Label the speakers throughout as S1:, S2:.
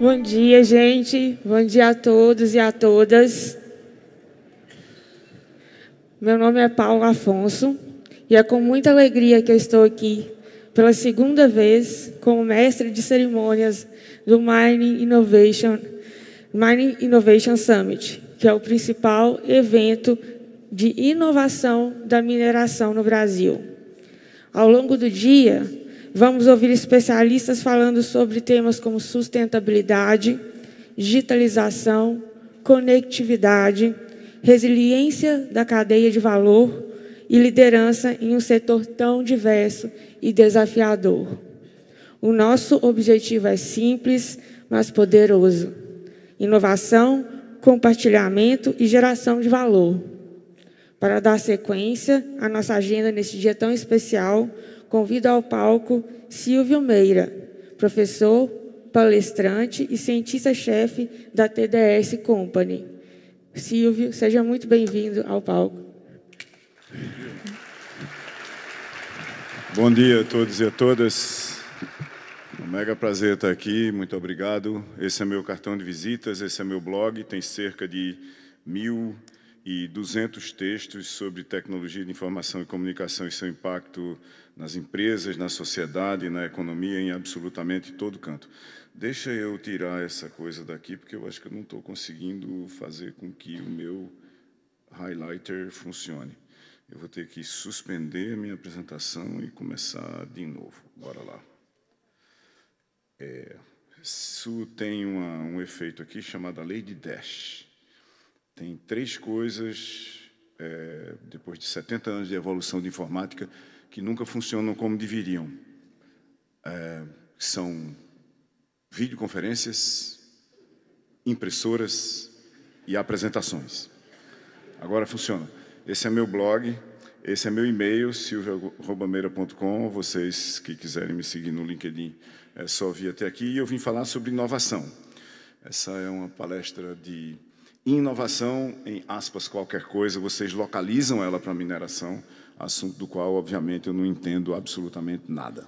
S1: Bom dia, gente. Bom dia a todos e a todas. Meu nome é Paulo Afonso e é com muita alegria que eu estou aqui pela segunda vez como mestre de cerimônias do Mining Innovation Summit, que é o principal evento de inovação da mineração no Brasil. Ao longo do dia, vamos ouvir especialistas falando sobre temas como sustentabilidade, digitalização, conectividade, resiliência da cadeia de valor e liderança em um setor tão diverso e desafiador. O nosso objetivo é simples, mas poderoso: inovação, compartilhamento e geração de valor. Para dar sequência à nossa agenda neste dia tão especial, convido ao palco Silvio Meira, professor, palestrante e cientista-chefe da TDS Company. Silvio, seja muito bem-vindo ao palco.
S2: Bom dia a todos e a todas. Um mega prazer estar aqui, muito obrigado. Esse é meu cartão de visitas, esse é meu blog, tem cerca de 1.200 textos sobre tecnologia de informação e comunicação e seu impacto nas empresas, na sociedade, na economia, em absolutamente todo canto. Deixa eu tirar essa coisa daqui, porque eu acho que eu não estou conseguindo fazer com que o meu highlighter funcione. Eu vou ter que suspender a minha apresentação e começar de novo. Bora lá. Isso tem um efeito aqui chamado a lei de Dash. Tem 3 coisas, depois de 70 anos de evolução de informática, que nunca funcionam como deveriam. São videoconferências, impressoras e apresentações. Agora funciona. Esse é meu blog, esse é meu e-mail, silvio@meira.com. Vocês que quiserem me seguir no LinkedIn, é só vir até aqui. E eu vim falar sobre inovação. Essa é uma palestra de inovação, em aspas, qualquer coisa. Vocês localizam ela para mineração, assunto do qual, obviamente, eu não entendo absolutamente nada.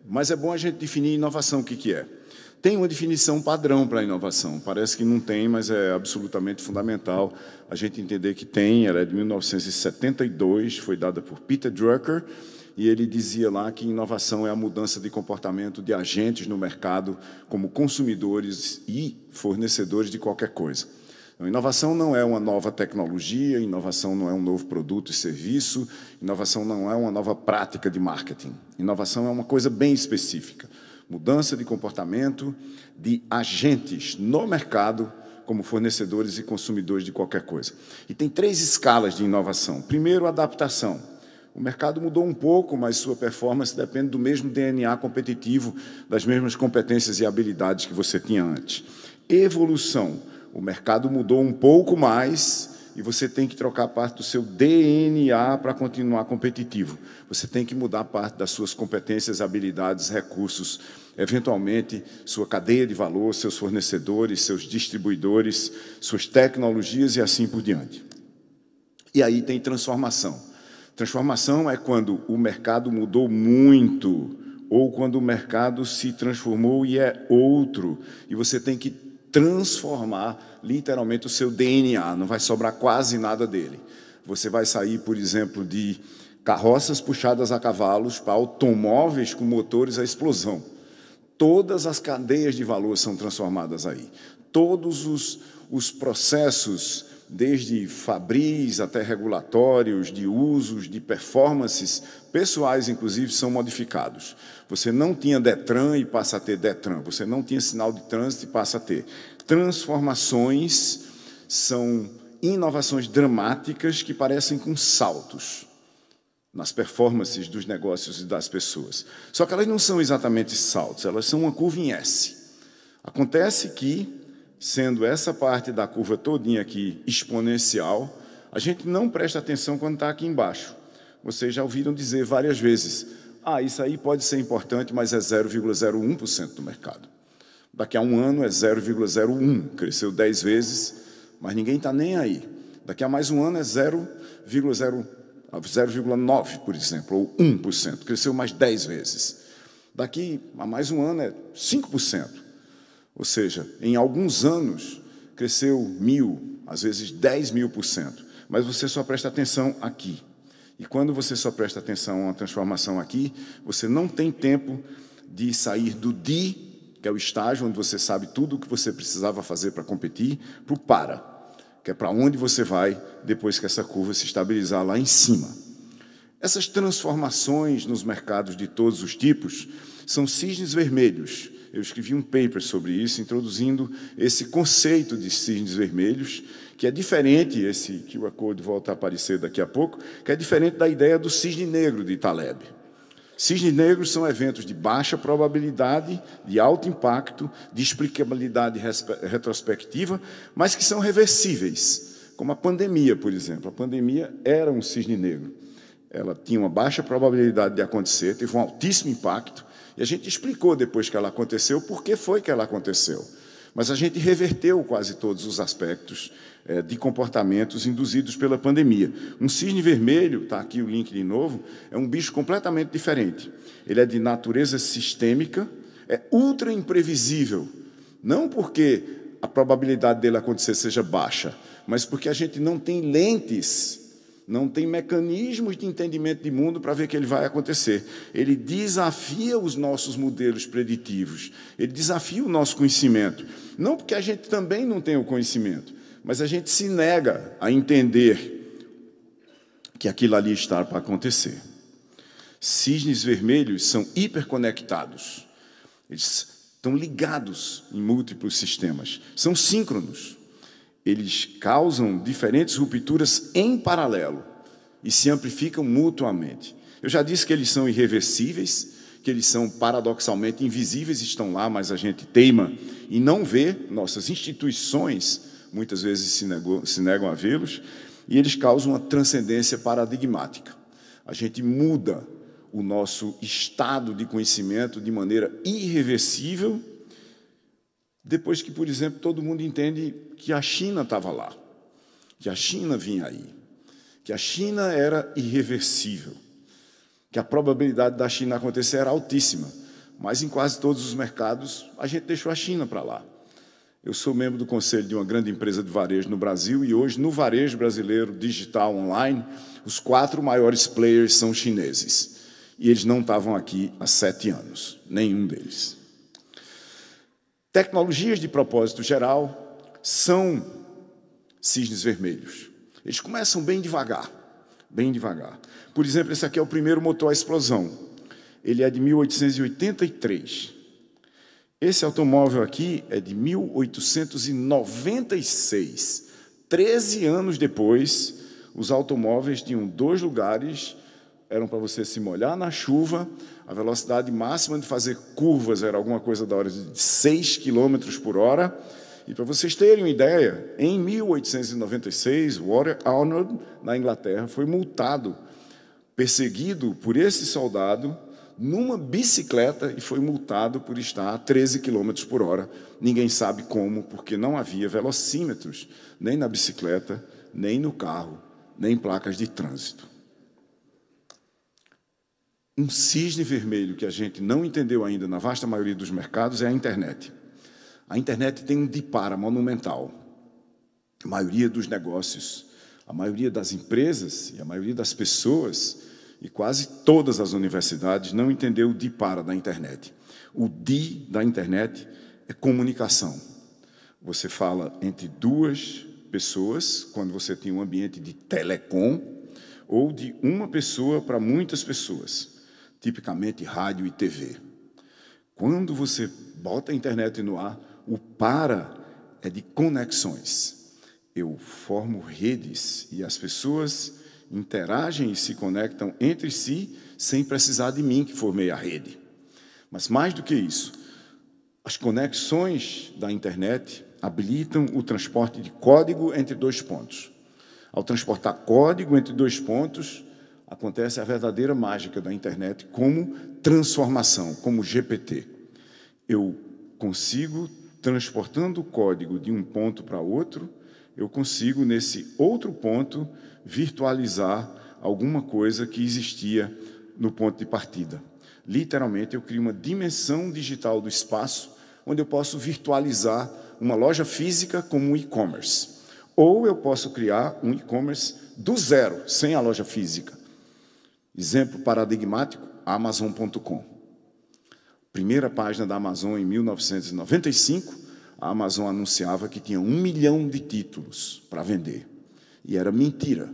S2: Mas é bom a gente definir inovação, o que é. Tem uma definição padrão para a inovação. Parece que não tem, mas é absolutamente fundamental a gente entender que tem. Ela é de 1972, foi dada por Peter Drucker, e ele dizia lá que inovação é a mudança de comportamento de agentes no mercado como consumidores e fornecedores de qualquer coisa. Então, inovação não é uma nova tecnologia, inovação não é um novo produto e serviço, inovação não é uma nova prática de marketing. Inovação é uma coisa bem específica. Mudança de comportamento de agentes no mercado como fornecedores e consumidores de qualquer coisa. E tem 3 escalas de inovação. Primeiro, adaptação. O mercado mudou um pouco, mas sua performance depende do mesmo DNA competitivo, das mesmas competências e habilidades que você tinha antes. Evolução. O mercado mudou um pouco mais e você tem que trocar parte do seu DNA para continuar competitivo. Você tem que mudar parte das suas competências, habilidades, recursos, eventualmente sua cadeia de valor, seus fornecedores, seus distribuidores, suas tecnologias e assim por diante. E aí tem transformação. Transformação é quando o mercado mudou muito ou quando o mercado se transformou e é outro, e você tem que transformar literalmente o seu DNA, não vai sobrar quase nada dele. Você vai sair, por exemplo, de carroças puxadas a cavalos para automóveis com motores a explosão. Todas as cadeias de valor são transformadas aí. Todos os processos, desde fabris até regulatórios, de usos, de performances pessoais, inclusive, são modificados. Você não tinha Detran e passa a ter Detran. Você não tinha sinal de trânsito e passa a ter. Transformações são inovações dramáticas que parecem com saltos nas performances dos negócios e das pessoas. Só que elas não são exatamente saltos, elas são uma curva em S. Acontece que, sendo essa parte da curva todinha aqui exponencial, a gente não presta atenção quando está aqui embaixo. Vocês já ouviram dizer várias vezes, isso aí pode ser importante, mas é 0,01% do mercado. Daqui a um ano é 0,01, cresceu 10 vezes, mas ninguém está nem aí. Daqui a mais um ano é 0,9, por exemplo, ou 1%, cresceu mais 10 vezes. Daqui a mais um ano é 5%. Ou seja, em alguns anos, cresceu 1.000, às vezes 10.000%. Mas você só presta atenção aqui. E quando você só presta atenção a uma transformação aqui, você não tem tempo de sair do D, que é o estágio onde você sabe tudo o que você precisava fazer para competir, para o para, que é para onde você vai depois que essa curva se estabilizar lá em cima. Essas transformações nos mercados de todos os tipos são cisnes vermelhos. Eu escrevi um paper sobre isso, introduzindo esse conceito de cisnes vermelhos, que é diferente, esse QR Code volta a aparecer daqui a pouco, que é diferente da ideia do cisne negro de Taleb. Cisnes negros são eventos de baixa probabilidade, de alto impacto, de explicabilidade retrospectiva, mas que são reversíveis, como a pandemia, por exemplo. A pandemia era um cisne negro. Ela tinha uma baixa probabilidade de acontecer, teve um altíssimo impacto, e a gente explicou depois que ela aconteceu por que foi que ela aconteceu. Mas a gente reverteu quase todos os aspectos de comportamentos induzidos pela pandemia. Um cisne vermelho, está aqui o link de novo, é um bicho completamente diferente. Ele é de natureza sistêmica, é ultra imprevisível, não porque a probabilidade dele acontecer seja baixa, mas porque a gente não tem lentes, não tem mecanismos de entendimento de mundo para ver que ele vai acontecer. Ele desafia os nossos modelos preditivos, ele desafia o nosso conhecimento. Não porque a gente também não tem o conhecimento, mas a gente se nega a entender que aquilo ali está para acontecer. Cisnes vermelhos são hiperconectados. Eles estão ligados em múltiplos sistemas. São síncronos. Eles causam diferentes rupturas em paralelo e se amplificam mutuamente. Eu já disse que eles são irreversíveis, que eles são paradoxalmente invisíveis, estão lá, mas a gente teima e não vê. Nossas instituições muitas vezes se negam a vê-los, e eles causam uma transcendência paradigmática. A gente muda o nosso estado de conhecimento de maneira irreversível, depois que, por exemplo, todo mundo entende que a China estava lá, que a China vinha aí, que a China era irreversível, que a probabilidade da China acontecer era altíssima, mas em quase todos os mercados a gente deixou a China para lá. Eu sou membro do conselho de uma grande empresa de varejo no Brasil e hoje, no varejo brasileiro digital online, os 4 maiores players são chineses. E eles não estavam aqui há 7 anos, nenhum deles. Tecnologias de propósito geral são cisnes vermelhos. Eles começam bem devagar, bem devagar. Por exemplo, esse aqui é o primeiro motor à explosão. Ele é de 1883. Esse automóvel aqui é de 1896. 13 anos depois, os automóveis tinham 2 lugares, eram para você se molhar na chuva, a velocidade máxima de fazer curvas era alguma coisa da ordem de 6 km por hora. E para vocês terem uma ideia, em 1896, Walter Arnold, na Inglaterra, foi multado, perseguido por esse soldado, numa bicicleta e foi multado por estar a 13 km por hora. Ninguém sabe como, porque não havia velocímetros, nem na bicicleta, nem no carro, nem placas de trânsito. Um cisne vermelho que a gente não entendeu ainda na vasta maioria dos mercados é a internet. A internet tem um dipara monumental. A maioria dos negócios, a maioria das empresas e a maioria das pessoas e quase todas as universidades não entendeu o dipara da internet. O D da internet é comunicação. Você fala entre 2 pessoas, quando você tem um ambiente de telecom, ou de uma pessoa para muitas pessoas, tipicamente rádio e TV. Quando você bota a internet no ar, o para é de conexões. Eu formo redes e as pessoas interagem e se conectam entre si sem precisar de mim, que formei a rede. Mas mais do que isso, as conexões da internet habilitam o transporte de código entre 2 pontos. Ao transportar código entre 2 pontos, acontece a verdadeira mágica da internet como transformação, como GPT. Eu consigo, transportando o código de um ponto para outro, eu consigo, nesse outro ponto, virtualizar alguma coisa que existia no ponto de partida. Literalmente, eu crio uma dimensão digital do espaço onde eu posso virtualizar uma loja física como um e-commerce. Ou eu posso criar um e-commerce do zero, sem a loja física. Exemplo paradigmático, Amazon.com. Primeira página da Amazon em 1995, a Amazon anunciava que tinha 1 milhão de títulos para vender. E era mentira.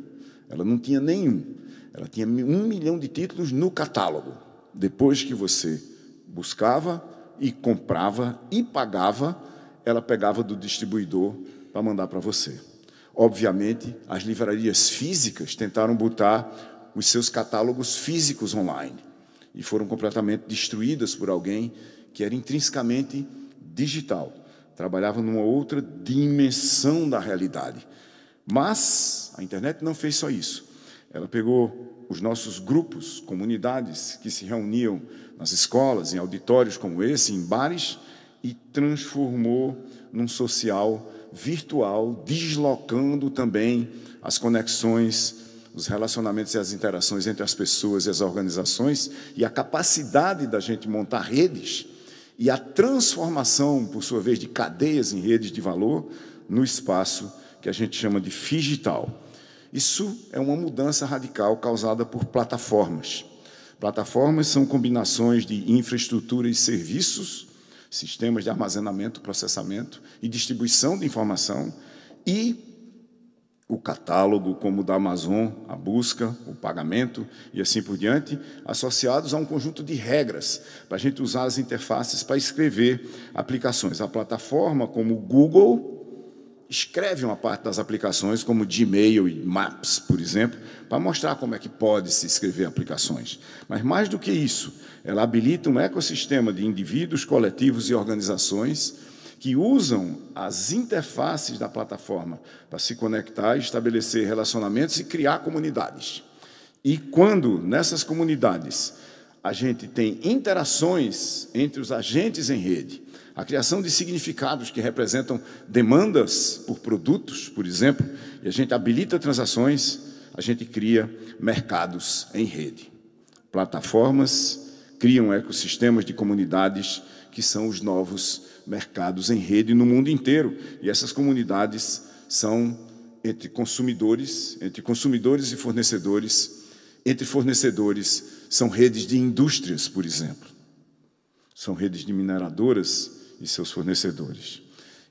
S2: Ela não tinha nenhum. Ela tinha 1 milhão de títulos no catálogo. Depois que você buscava e comprava e pagava, ela pegava do distribuidor para mandar para você. Obviamente, as livrarias físicas tentaram botar os seus catálogos físicos online e foram completamente destruídas por alguém que era intrinsecamente digital, trabalhava numa outra dimensão da realidade. Mas a internet não fez só isso. Ela pegou os nossos grupos, comunidades que se reuniam nas escolas, em auditórios como esse, em bares, e transformou num social virtual, deslocando também as conexões, os relacionamentos e as interações entre as pessoas e as organizações, e a capacidade da gente montar redes, e a transformação, por sua vez, de cadeias em redes de valor, no espaço que a gente chama de figital. Isso é uma mudança radical causada por plataformas. Plataformas são combinações de infraestrutura e serviços, sistemas de armazenamento, processamento e distribuição de informação, e o catálogo, como o da Amazon, a busca, o pagamento e assim por diante, associados a um conjunto de regras para a gente usar as interfaces para escrever aplicações. A plataforma, como o Google, escreve uma parte das aplicações, como Gmail e Maps, por exemplo, para mostrar como é que pode se escrever aplicações. Mas, mais do que isso, ela habilita um ecossistema de indivíduos, coletivos e organizações que usam as interfaces da plataforma para se conectar, estabelecer relacionamentos e criar comunidades. E quando, nessas comunidades, a gente tem interações entre os agentes em rede, a criação de significados que representam demandas por produtos, por exemplo, e a gente habilita transações, a gente cria mercados em rede. Plataformas criam ecossistemas de comunidades que são os novos mercados em rede no mundo inteiro. E essas comunidades são entre consumidores e fornecedores. Entre fornecedores são redes de indústrias, por exemplo. São redes de mineradoras e seus fornecedores.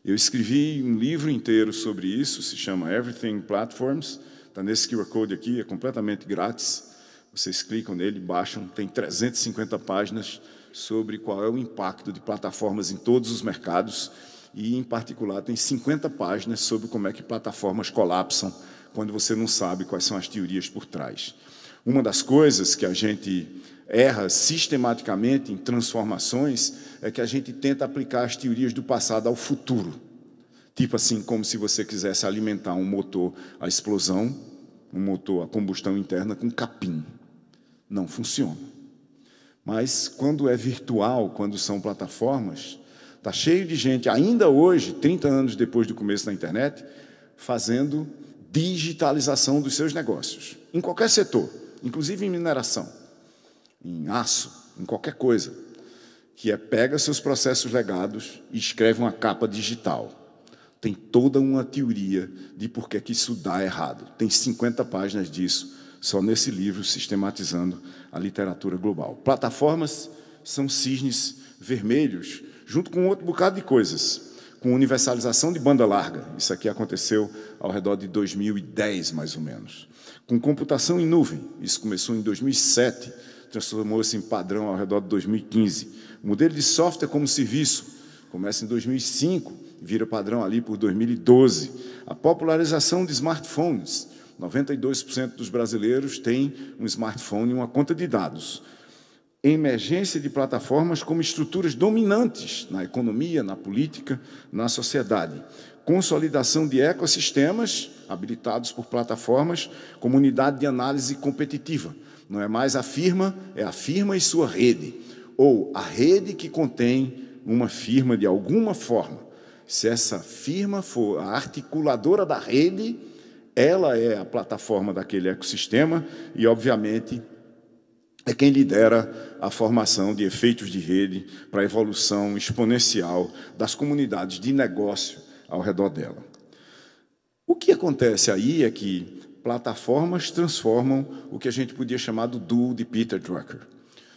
S2: Eu escrevi um livro inteiro sobre isso, se chama Everything Platforms, está nesse QR Code aqui, é completamente grátis. Vocês clicam nele, baixam, tem 350 páginas sobre qual é o impacto de plataformas em todos os mercados e, em particular, tem 50 páginas sobre como é que plataformas colapsam quando você não sabe quais são as teorias por trás. Uma das coisas que a gente erra sistematicamente em transformações é que a gente tenta aplicar as teorias do passado ao futuro. Tipo assim, como se você quisesse alimentar um motor à explosão, um motor a combustão interna com capim. Não funciona. Mas, quando é virtual, quando são plataformas, está cheio de gente, ainda hoje, 30 anos depois do começo da internet, fazendo digitalização dos seus negócios, em qualquer setor, inclusive em mineração, em aço, em qualquer coisa, que pega seus processos legados e escreve uma capa digital. Tem toda uma teoria de por que isso dá errado. Tem 50 páginas disso, só nesse livro, sistematizando a literatura global. Plataformas são cisnes vermelhos, junto com outro bocado de coisas, com universalização de banda larga. Isso aqui aconteceu ao redor de 2010, mais ou menos. Com computação em nuvem, isso começou em 2007, transformou-se em padrão ao redor de 2015. O modelo de software como serviço começa em 2005, vira padrão ali por 2012. A popularização de smartphones. 92% dos brasileiros têm um smartphone e uma conta de dados. Emergência de plataformas como estruturas dominantes na economia, na política, na sociedade. Consolidação de ecossistemas habilitados por plataformas como unidade de análise competitiva. Não é mais a firma, é a firma e sua rede. Ou a rede que contém uma firma de alguma forma. Se essa firma for a articuladora da rede, ela é a plataforma daquele ecossistema e, obviamente, é quem lidera a formação de efeitos de rede para a evolução exponencial das comunidades de negócio ao redor dela. O que acontece aí é que plataformas transformam o que a gente podia chamar do duo de Peter Drucker.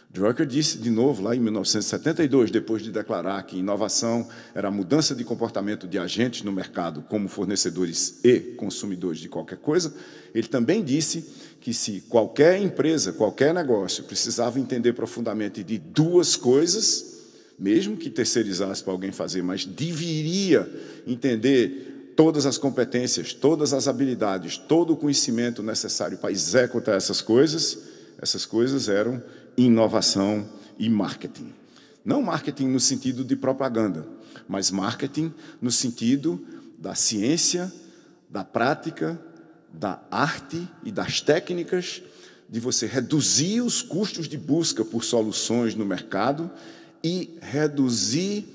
S2: Drucker disse de novo, lá em 1972, depois de declarar que inovação era a mudança de comportamento de agentes no mercado como fornecedores e consumidores de qualquer coisa, ele também disse que se qualquer empresa, qualquer negócio precisava entender profundamente de duas coisas, mesmo que terceirizasse para alguém fazer, mas deveria entender todas as competências, todas as habilidades, todo o conhecimento necessário para executar essas coisas eram inovação e marketing. Não marketing no sentido de propaganda, mas marketing no sentido da ciência, da prática, da arte e das técnicas de você reduzir os custos de busca por soluções no mercado e reduzir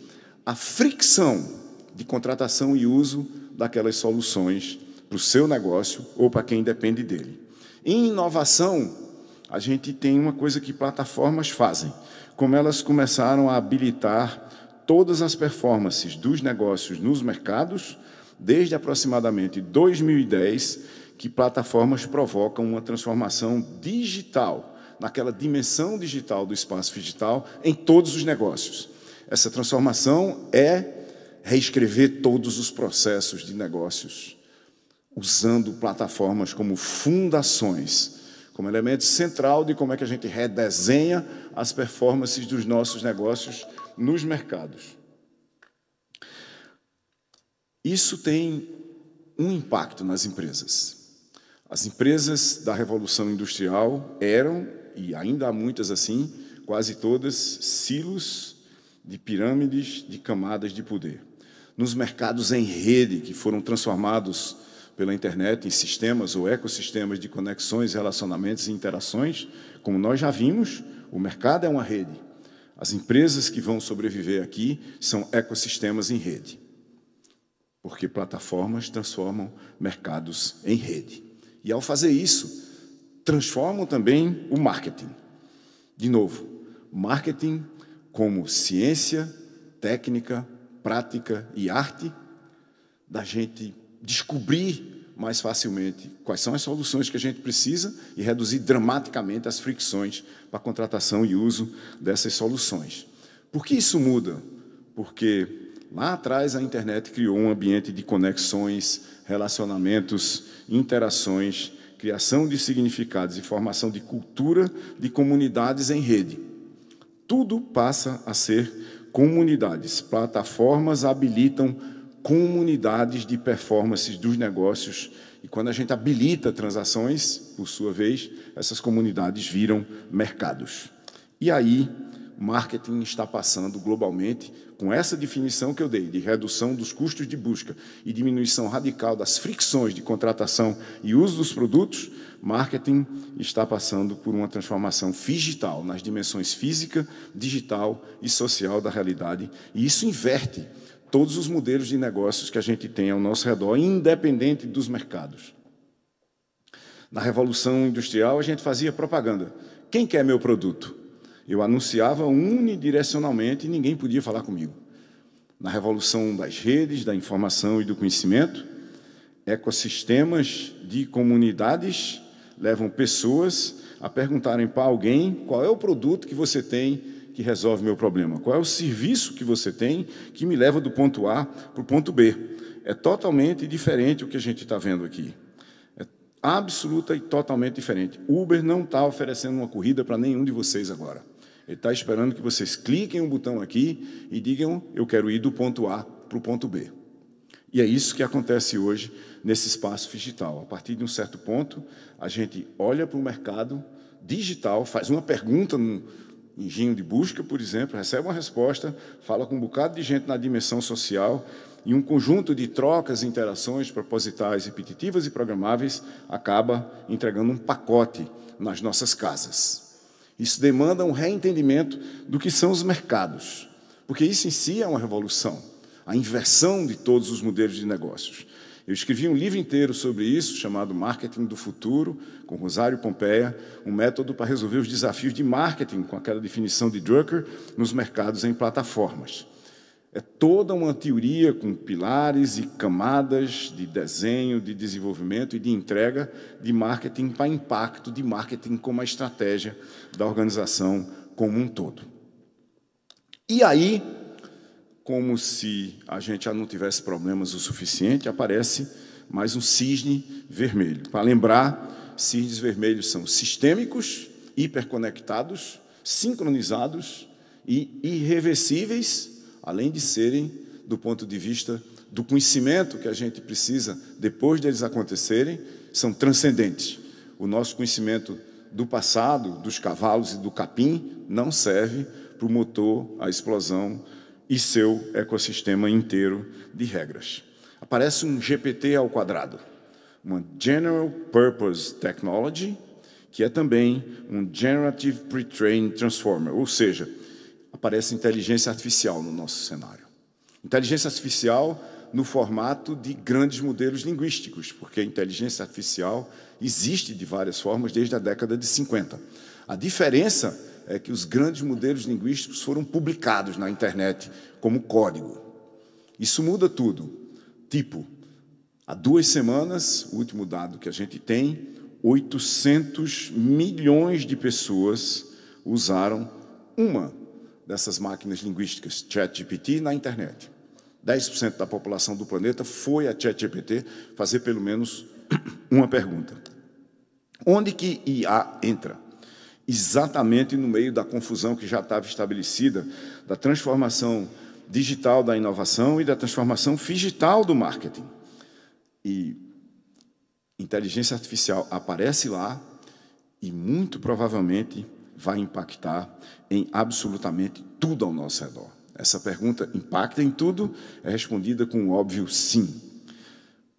S2: a fricção de contratação e uso daquelas soluções para o seu negócio ou para quem depende dele. Em inovação, a gente tem uma coisa que plataformas fazem, como elas começaram a habilitar todas as performances dos negócios nos mercados, desde aproximadamente 2010, que plataformas provocam uma transformação digital, naquela dimensão digital do espaço digital, em todos os negócios. Essa transformação é reescrever todos os processos de negócios, usando plataformas como fundações, como elemento central de como é que a gente redesenha as performances dos nossos negócios nos mercados. Isso tem um impacto nas empresas. As empresas da Revolução Industrial eram, e ainda há muitas assim, quase todas silos de pirâmides de camadas de poder. Nos mercados em rede, que foram transformados pela internet em sistemas ou ecossistemas de conexões, relacionamentos e interações, como nós já vimos, o mercado é uma rede. As empresas que vão sobreviver aqui são ecossistemas em rede, porque plataformas transformam mercados em rede. E, ao fazer isso, transformam também o marketing. De novo, marketing como ciência, técnica, prática e arte, da gente descobrir mais facilmente quais são as soluções que a gente precisa e reduzir dramaticamente as fricções para a contratação e uso dessas soluções. Por que isso muda? Porque lá atrás a internet criou um ambiente de conexões, relacionamentos, interações, criação de significados e formação de cultura de comunidades em rede. Tudo passa a ser comunidades. Plataformas habilitam comunidades de performances dos negócios. E quando a gente habilita transações, por sua vez, essas comunidades viram mercados. E aí, marketing está passando globalmente, com essa definição que eu dei, de redução dos custos de busca e diminuição radical das fricções de contratação e uso dos produtos, marketing está passando por uma transformação digital, nas dimensões física, digital e social da realidade. E isso inverte todos os modelos de negócios que a gente tem ao nosso redor, independente dos mercados. Na Revolução Industrial, a gente fazia propaganda. Quem quer meu produto? Eu anunciava unidirecionalmente e ninguém podia falar comigo. Na Revolução das redes, da informação e do conhecimento, ecossistemas de comunidades levam pessoas a perguntarem para alguém qual é o produto que você tem que resolve meu problema, qual é o serviço que você tem que me leva do ponto A para o ponto B. É totalmente diferente o que a gente está vendo aqui. É absoluta e totalmente diferente. Uber não está oferecendo uma corrida para nenhum de vocês agora. Ele está esperando que vocês cliquem um botão aqui e digam, eu quero ir do ponto A para o ponto B. E é isso que acontece hoje nesse espaço digital. A partir de um certo ponto, a gente olha para o mercado digital, faz uma pergunta no engenho de busca, por exemplo, recebe uma resposta, fala com um bocado de gente na dimensão social e um conjunto de trocas e interações propositais, repetitivas e programáveis acaba entregando um pacote nas nossas casas. Isso demanda um reentendimento do que são os mercados, porque isso em si é uma revolução, a inversão de todos os modelos de negócios. Eu escrevi um livro inteiro sobre isso, chamado Marketing do Futuro, com Rosário Pompeia, um método para resolver os desafios de marketing, com aquela definição de Drucker, nos mercados em plataformas. É toda uma teoria com pilares e camadas de desenho, de desenvolvimento e de entrega de marketing para impacto, de marketing como a estratégia da organização como um todo. E aí, como se a gente já não tivesse problemas o suficiente, aparece mais um cisne vermelho. Para lembrar, cisnes vermelhos são sistêmicos, hiperconectados, sincronizados e irreversíveis, além de serem, do ponto de vista do conhecimento que a gente precisa, depois deles acontecerem, são transcendentes. O nosso conhecimento do passado, dos cavalos e do capim, não serve para o motor, a explosão e seu ecossistema inteiro de regras. Aparece um GPT ao quadrado, uma General Purpose Technology, que é também um Generative Pre-trained Transformer, ou seja, aparece inteligência artificial no nosso cenário. Inteligência artificial no formato de grandes modelos linguísticos, porque a inteligência artificial existe de várias formas desde a década de 50. A diferença é que os grandes modelos linguísticos foram publicados na internet como código. Isso muda tudo. Tipo, há 2 semanas, o último dado que a gente tem, 800 milhões de pessoas usaram uma dessas máquinas linguísticas, ChatGPT, na internet. 10% da população do planeta foi a ChatGPT fazer pelo menos uma pergunta. Onde que IA entra? Exatamente no meio da confusão que já estava estabelecida, da transformação digital da inovação e da transformação digital do marketing. E inteligência artificial aparece lá e, muito provavelmente, vai impactar em absolutamente tudo ao nosso redor. Essa pergunta, impacta em tudo, é respondida com um óbvio sim.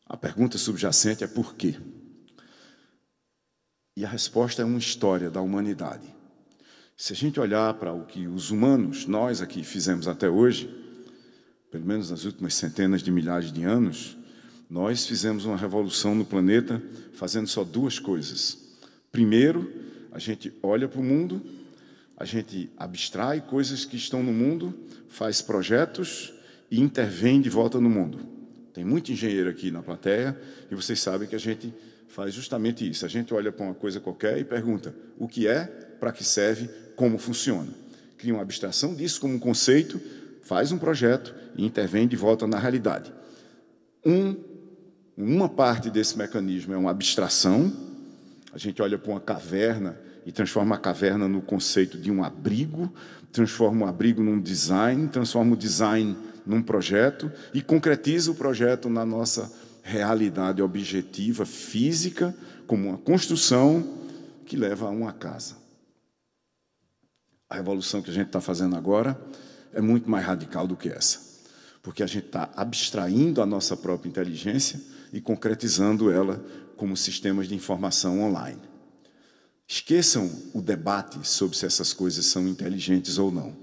S2: A pergunta subjacente é por quê? E a resposta é uma história da humanidade. Se a gente olhar para o que os humanos, nós aqui, fizemos até hoje, pelo menos nas últimas centenas de milhares de anos, nós fizemos uma revolução no planeta fazendo só 2 coisas. Primeiro, a gente olha para o mundo, a gente abstrai coisas que estão no mundo, faz projetos e intervém de volta no mundo. Tem muito engenheiro aqui na plateia e vocês sabem que a gente faz justamente isso. A gente olha para uma coisa qualquer e pergunta o que é, para que serve, como funciona. Cria uma abstração disso como um conceito, faz um projeto e intervém de volta na realidade. Uma parte desse mecanismo é uma abstração. A gente olha para uma caverna e transforma a caverna no conceito de um abrigo, transforma o abrigo num design, transforma o design num projeto e concretiza o projeto na nossa realidade objetiva, física, como uma construção que leva a uma casa. A revolução que a gente está fazendo agora é muito mais radical do que essa, porque a gente está abstraindo a nossa própria inteligência e concretizando ela como sistemas de informação online. Esqueçam o debate sobre se essas coisas são inteligentes ou não.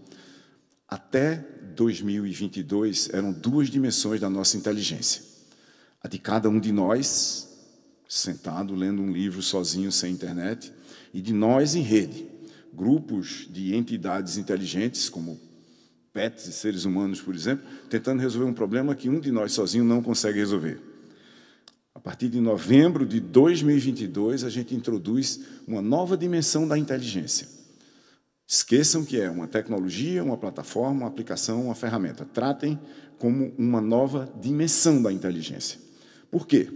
S2: Até 2022, eram 2 dimensões da nossa inteligência. A de cada um de nós, sentado, lendo um livro sozinho, sem internet, e de nós em rede. Grupos de entidades inteligentes, como pets e seres humanos, por exemplo, tentando resolver um problema que um de nós sozinho não consegue resolver. A partir de novembro de 2022, a gente introduz uma nova dimensão da inteligência. Esqueçam que é uma tecnologia, uma plataforma, uma aplicação, uma ferramenta. Tratem como uma nova dimensão da inteligência. Por quê?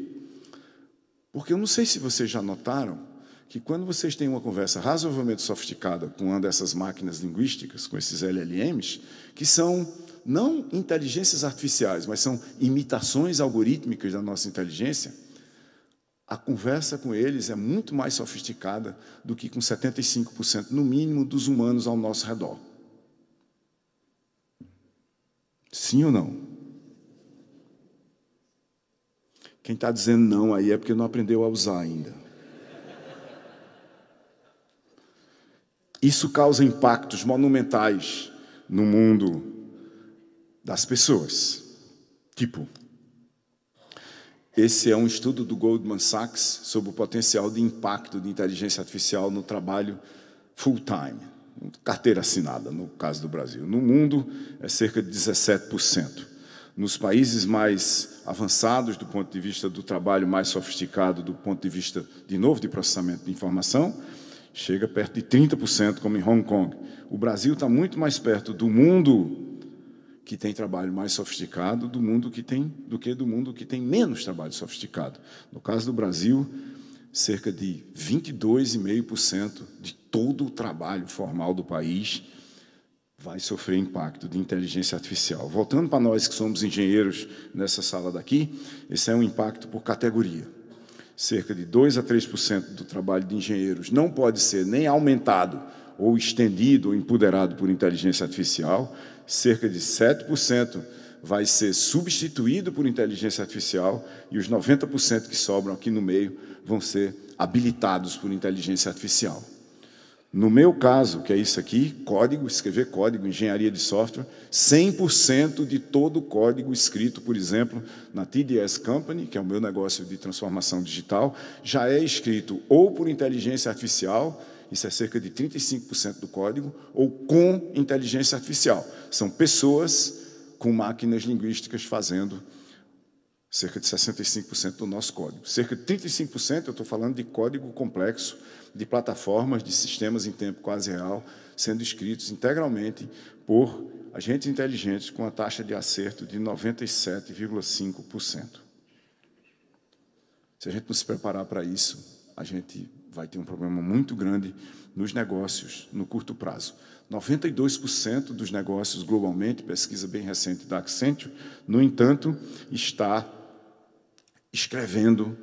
S2: Porque eu não sei se vocês já notaram que quando vocês têm uma conversa razoavelmente sofisticada com uma dessas máquinas linguísticas, com esses LLMs, que são não inteligências artificiais, mas são imitações algorítmicas da nossa inteligência, a conversa com eles é muito mais sofisticada do que com 75%, no mínimo, dos humanos ao nosso redor. Sim ou não? Quem está dizendo não aí é porque não aprendeu a usar ainda. Isso causa impactos monumentais no mundo das pessoas. Tipo, Esse é um estudo do Goldman Sachs sobre o potencial de impacto de inteligência artificial no trabalho full-time, carteira assinada, no caso do Brasil. No mundo, é cerca de 17%. Nos países mais avançados, do ponto de vista do trabalho mais sofisticado, do ponto de vista, de novo, de processamento de informação, chega perto de 30%, como em Hong Kong. O Brasil está muito mais perto do mundo que tem trabalho mais sofisticado do que do mundo que tem menos trabalho sofisticado. No caso do Brasil, cerca de 22,5% de todo o trabalho formal do país vai sofrer impacto de inteligência artificial. Voltando para nós que somos engenheiros nessa sala daqui, esse é um impacto por categoria. Cerca de 2 a 3% do trabalho de engenheiros não pode ser nem aumentado ou estendido ou empoderado por inteligência artificial. Cerca de 7% vai ser substituído por inteligência artificial e os 90% que sobram aqui no meio vão ser habilitados por inteligência artificial. No meu caso, que é isso aqui, código, escrever código, engenharia de software, 100% de todo o código escrito, por exemplo, na TDS Company, que é o meu negócio de transformação digital, já é escrito ou por inteligência artificial, isso é cerca de 35% do código, ou com inteligência artificial. São pessoas com máquinas linguísticas fazendo cerca de 65% do nosso código. Cerca de 35% eu estou falando de código complexo, de plataformas, de sistemas em tempo quase real, sendo escritos integralmente por agentes inteligentes com a taxa de acerto de 97,5%. Se a gente não se preparar para isso, a gente vai ter um problema muito grande nos negócios no curto prazo. 92% dos negócios globalmente, pesquisa bem recente da Accenture, no entanto, está escrevendo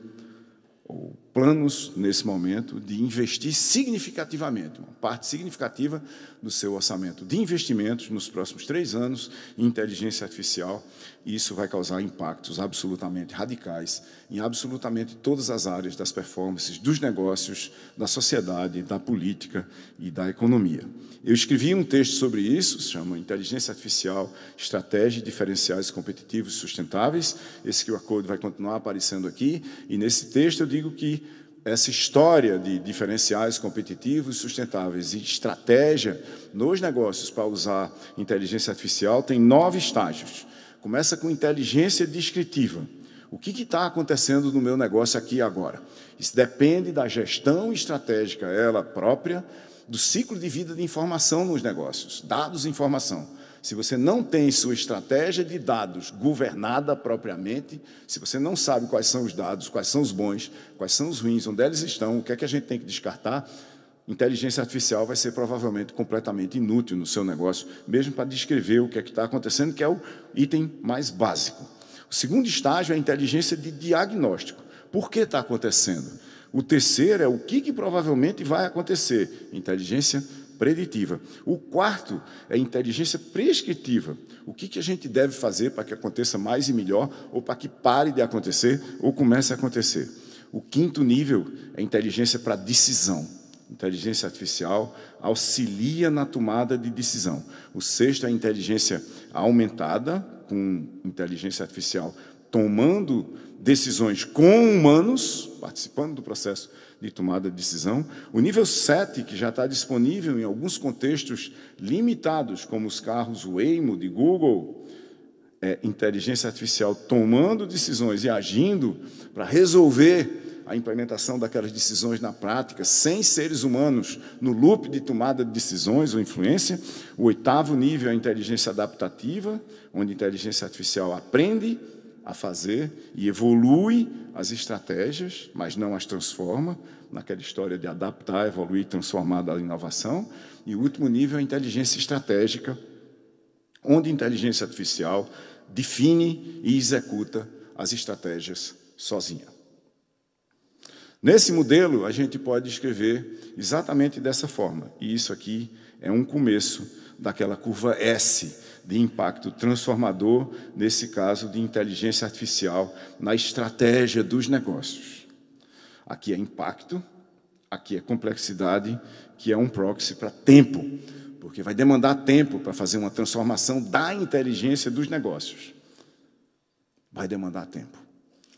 S2: planos, nesse momento, de investir significativamente, uma parte significativa do seu orçamento de investimentos nos próximos 3 anos em inteligência artificial, e isso vai causar impactos absolutamente radicais em absolutamente todas as áreas das performances, dos negócios, da sociedade, da política e da economia. Eu escrevi um texto sobre isso, se chama Inteligência Artificial, Estratégia, Diferenciais Competitivos e Sustentáveis. Esse QR Code vai continuar aparecendo aqui, e nesse texto eu digo que essa história de diferenciais competitivos e sustentáveis e estratégia nos negócios para usar inteligência artificial tem 9 estágios. Começa com inteligência descritiva. O que está acontecendo no meu negócio aqui e agora? Isso depende da gestão estratégica, ela própria, do ciclo de vida de informação nos negócios, dados e informação. Se você não tem sua estratégia de dados governada propriamente, se você não sabe quais são os dados, quais são os bons, quais são os ruins, onde eles estão, o que é que a gente tem que descartar, inteligência artificial vai ser provavelmente completamente inútil no seu negócio, mesmo para descrever o que é que está acontecendo, que é o item mais básico. O segundo estágio é a inteligência de diagnóstico. Por que está acontecendo? O terceiro é o que provavelmente vai acontecer, inteligência preditiva. O quarto é inteligência prescritiva. O que a gente deve fazer para que aconteça mais e melhor, ou para que pare de acontecer, ou comece a acontecer. O quinto nível é inteligência para decisão. Inteligência artificial auxilia na tomada de decisão. O sexto é a inteligência aumentada, com inteligência artificial tomando decisões com humanos, participando do processo de tomada de decisão. O nível 7, que já está disponível em alguns contextos limitados, como os carros Waymo de Google, é inteligência artificial tomando decisões e agindo para resolver a implementação daquelas decisões na prática, sem seres humanos no loop de tomada de decisões ou influência. O 8º nível é a inteligência adaptativa, onde a inteligência artificial aprende a fazer e evolui as estratégias, mas não as transforma, naquela história de adaptar, evoluir, transformar da inovação. E o último nível é a inteligência estratégica, onde a inteligência artificial define e executa as estratégias sozinha. Nesse modelo, a gente pode escrever exatamente dessa forma, e isso aqui é um começo daquela curva S, de impacto transformador, nesse caso de inteligência artificial, na estratégia dos negócios. Aqui é impacto, aqui é complexidade, que é um proxy para tempo, porque vai demandar tempo para fazer uma transformação da inteligência dos negócios. Vai demandar tempo.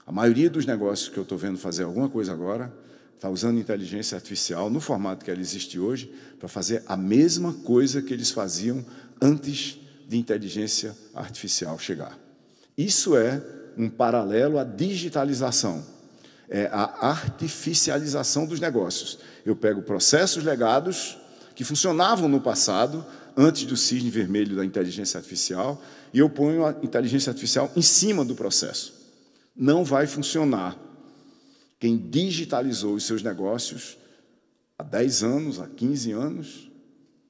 S2: A maioria dos negócios que eu estou vendo fazer alguma coisa agora está usando inteligência artificial no formato que ela existe hoje para fazer a mesma coisa que eles faziam antes de inteligência artificial chegar. Isso é um paralelo à digitalização, é a artificialização dos negócios. Eu pego processos legados que funcionavam no passado, antes do cisne vermelho da inteligência artificial, e eu ponho a inteligência artificial em cima do processo. Não vai funcionar. Quem digitalizou os seus negócios há 10 anos, há 15 anos,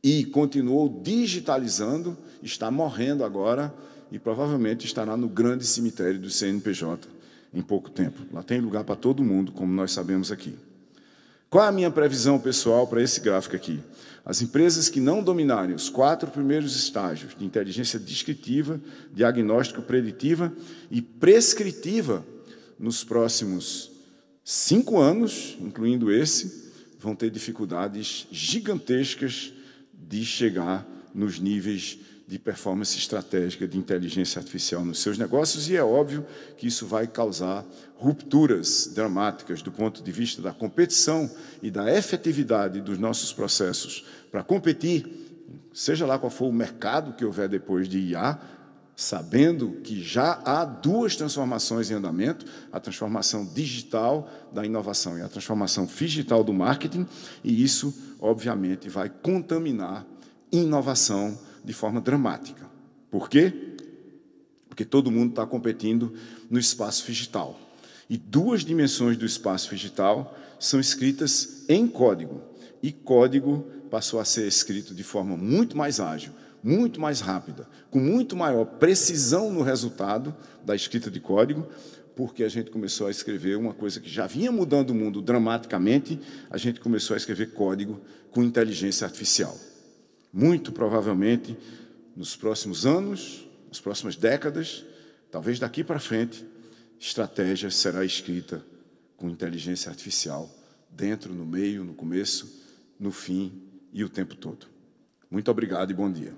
S2: e continuou digitalizando, está morrendo agora e provavelmente estará no grande cemitério do CNPJ em pouco tempo. Lá tem lugar para todo mundo, como nós sabemos aqui. Qual é a minha previsão pessoal para esse gráfico aqui? As empresas que não dominarem os 4 primeiros estágios de inteligência descritiva, diagnóstico preditiva e prescritiva nos próximos 5 anos, incluindo esse, vão ter dificuldades gigantescas de chegar nos níveis de performance estratégica de inteligência artificial nos seus negócios, e é óbvio que isso vai causar rupturas dramáticas do ponto de vista da competição e da efetividade dos nossos processos para competir, seja lá qual for o mercado que houver depois de IA, sabendo que já há 2 transformações em andamento, a transformação digital da inovação e a transformação digital do marketing, e isso, obviamente, vai contaminar inovação de forma dramática. Por quê? Porque todo mundo está competindo no espaço digital. E 2 dimensões do espaço digital são escritas em código. E código passou a ser escrito de forma muito mais ágil, muito mais rápida, com muito maior precisão no resultado da escrita de código, porque a gente começou a escrever uma coisa que já vinha mudando o mundo dramaticamente, a gente começou a escrever código com inteligência artificial. Muito provavelmente, nos próximos anos, nas próximas décadas, talvez daqui para frente, estratégia será escrita com inteligência artificial, dentro, no meio, no começo, no fim e o tempo todo. Muito obrigado e bom dia.